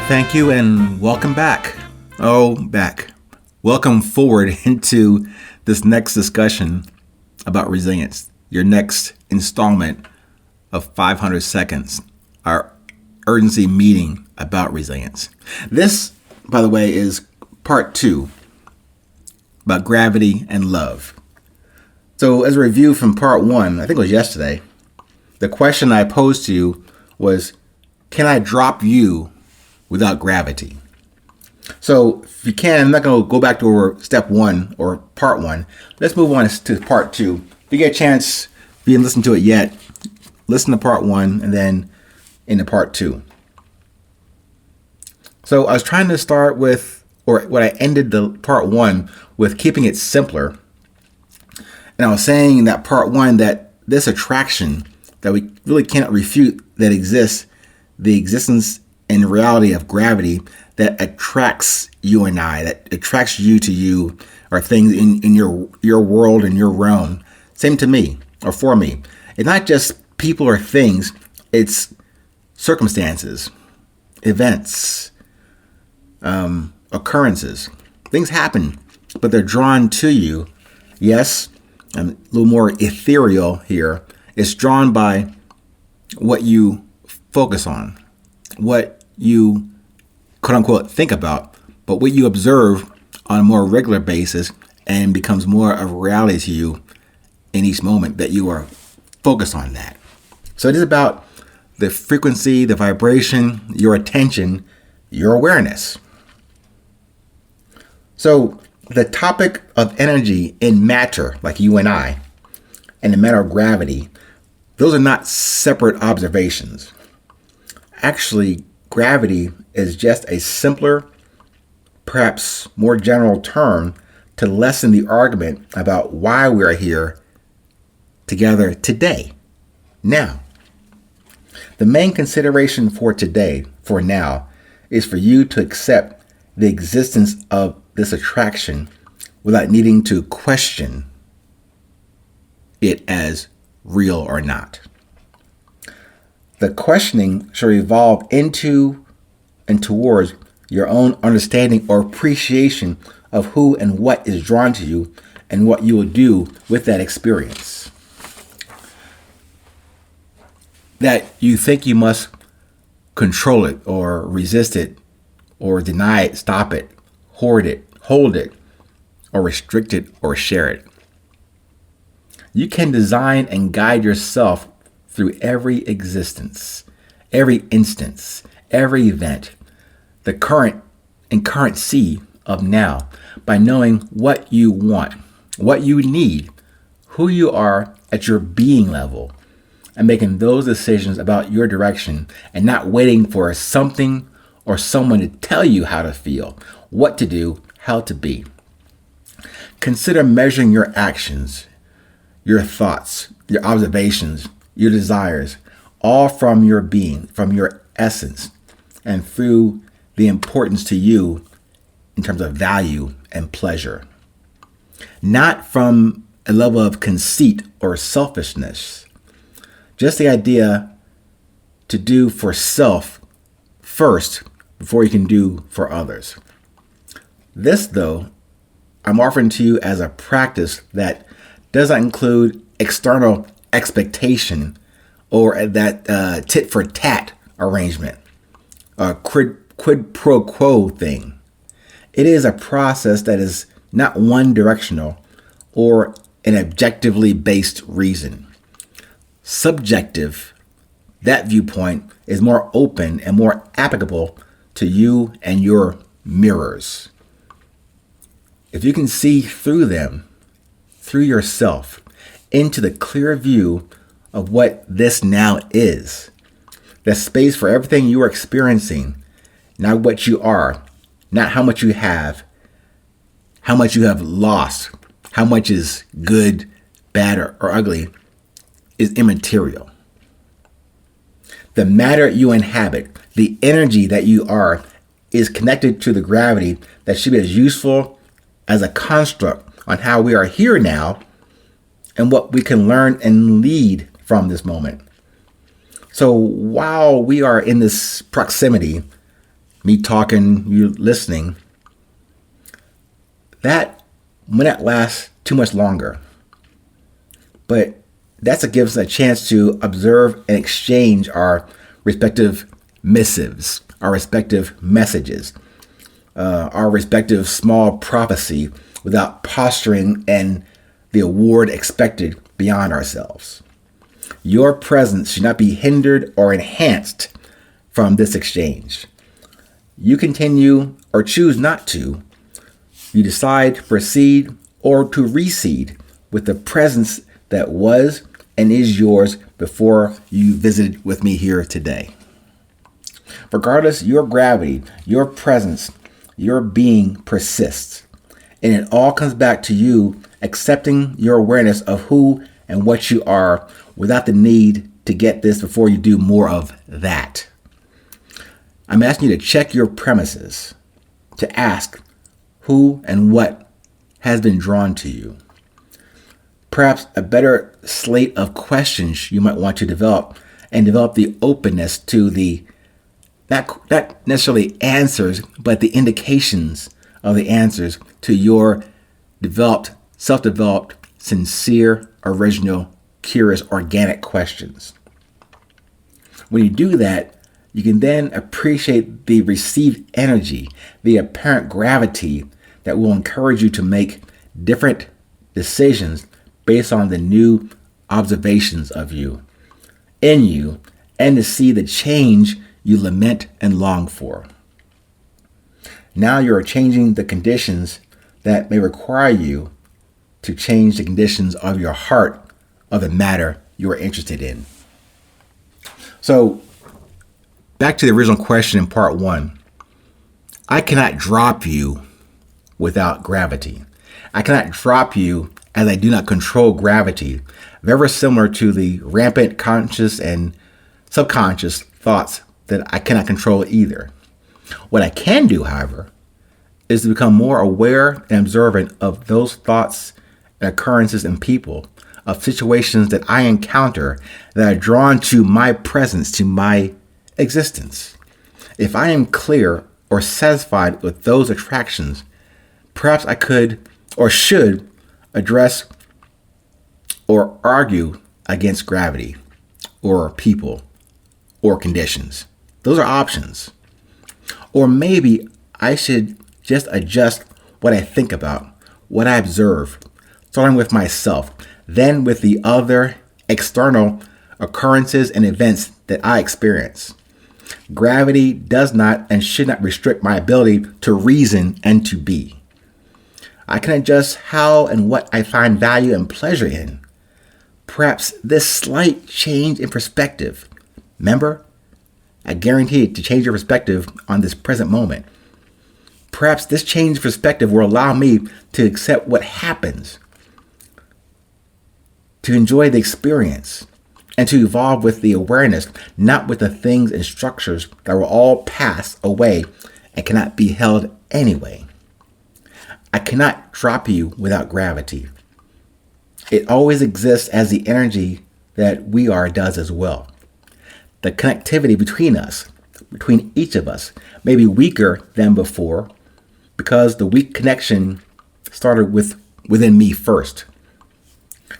Thank you and welcome back. Back. Welcome forward into this next discussion about resilience, your next installment of 500 Seconds, our urgency meeting about resilience. This, by the way, is part 2 about gravity and love. So as a review from part 1, I think it was yesterday, the question I posed to you was, can I drop you without gravity? So if you can, I'm not going to go back to step 1 or part 1. Let's move on to part 2. If you get a chance, if you didn't listen to it yet, listen to part 1 and then into part 2. So I was trying to start with, or what I ended the part 1 with, keeping it simpler. And I was saying in that part 1 that this attraction that we really cannot refute that exists, the existence and reality of gravity that attracts you and I, that attracts you to you, or things in your world and your realm. Same to me, or for me. It's not just people or things, it's circumstances, events, occurrences. Things happen, but they're drawn to you. Yes, I'm a little more ethereal here. It's drawn by what you focus on, what you quote unquote think about, but what you observe on a more regular basis, and becomes more of a reality to you in each moment that you are focused on that. So it is about the frequency, the vibration, your attention, your awareness. So the topic of energy in matter, like you and I, and the matter of gravity, those are not separate observations. Actually, gravity is just a simpler, perhaps more general term to lessen the argument about why we are here together today, now. The main consideration for today, for now, is for you to accept the existence of this attraction without needing to question it as real or not. The questioning should evolve into and towards your own understanding or appreciation of who and what is drawn to you and what you will do with that experience. That you think you must control it or resist it or deny it, stop it, hoard it, hold it, or restrict it or share it. You can design and guide yourself through every existence, every instance, every event, the current and currency of now, by knowing what you want, what you need, who you are at your being level, and making those decisions about your direction, and not waiting for something or someone to tell you how to feel, what to do, how to be. Consider measuring your actions, your thoughts, your observations, your desires, all from your being, from your essence, and through the importance to you in terms of value and pleasure. Not from a level of conceit or selfishness. Just the idea to do for self first before you can do for others. This, though, I'm offering to you as a practice that does not include external expectation or that tit for tat arrangement, a quid pro quo thing. It is a process that is not one directional or an objectively based reason. Subjective, that viewpoint is more open and more applicable to you and your mirrors. If you can see through them, through yourself, into the clear view of what this now is, the space for everything you are experiencing, not what you are, not how much you have lost, how much is good, bad, or ugly, is immaterial. The matter you inhabit, the energy that you are, is connected to the gravity that should be as useful as a construct on how we are here now and what we can learn and lead from this moment. So while we are in this proximity, me talking, you listening, that may not last too much longer. But that gives us a chance to observe and exchange our respective missives, our respective messages, our respective small prophecy without posturing and the award expected beyond ourselves. Your presence should not be hindered or enhanced from this exchange. You continue or choose not to. You decide to proceed or to recede with the presence that was and is yours before you visited with me here today. Regardless, your gravity, your presence, your being persists. And it all comes back to you accepting your awareness of who and what you are without the need to get this before you do more of that. I'm asking you to check your premises, to ask who and what has been drawn to you. Perhaps a better slate of questions you might want to develop, and develop the openness to the, not necessarily answers, but the indications of the answers to your developed, self-developed, sincere, original, curious, organic questions. When you do that, you can then appreciate the received energy, the apparent gravity that will encourage you to make different decisions based on the new observations of you, in you, and to see the change you lament and long for. Now you are changing the conditions that may require you to change the conditions of your heart of the matter you are interested in. So, back to the original question in part 1. I cannot drop you without gravity. I cannot drop you as I do not control gravity, very similar to the rampant conscious and subconscious thoughts that I cannot control either. What I can do, however, is to become more aware and observant of those thoughts and occurrences and people, of situations that I encounter that are drawn to my presence, to my existence. If I am clear or satisfied with those attractions, perhaps I could or should address or argue against gravity or people or conditions. Those are options. Or maybe I should just adjust what I think about, what I observe, starting with myself, then with the other external occurrences and events that I experience. Gravity does not and should not restrict my ability to reason and to be. I can adjust how and what I find value and pleasure in. Perhaps this slight change in perspective, remember, I guarantee to change your perspective on this present moment. Perhaps this change in perspective will allow me to accept what happens, to enjoy the experience, and to evolve with the awareness, not with the things and structures that will all pass away and cannot be held anyway. I cannot drop you without gravity. It always exists as the energy that we are does as well. The connectivity between us, between each of us, may be weaker than before because the weak connection started within me first,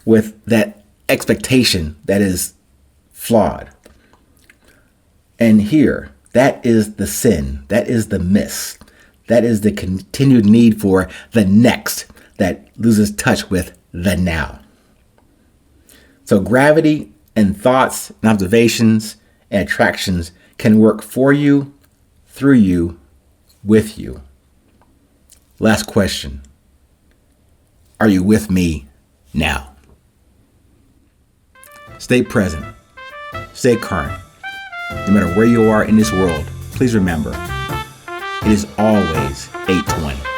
with that expectation that is flawed. And here, that is the sin, that is the miss, that is the continued need for the next that loses touch with the now. So gravity and thoughts and observations and attractions can work for you, through you, with you. Last question. Are you with me now? Stay present. Stay current. No matter where you are in this world, please remember, it is always 8:20.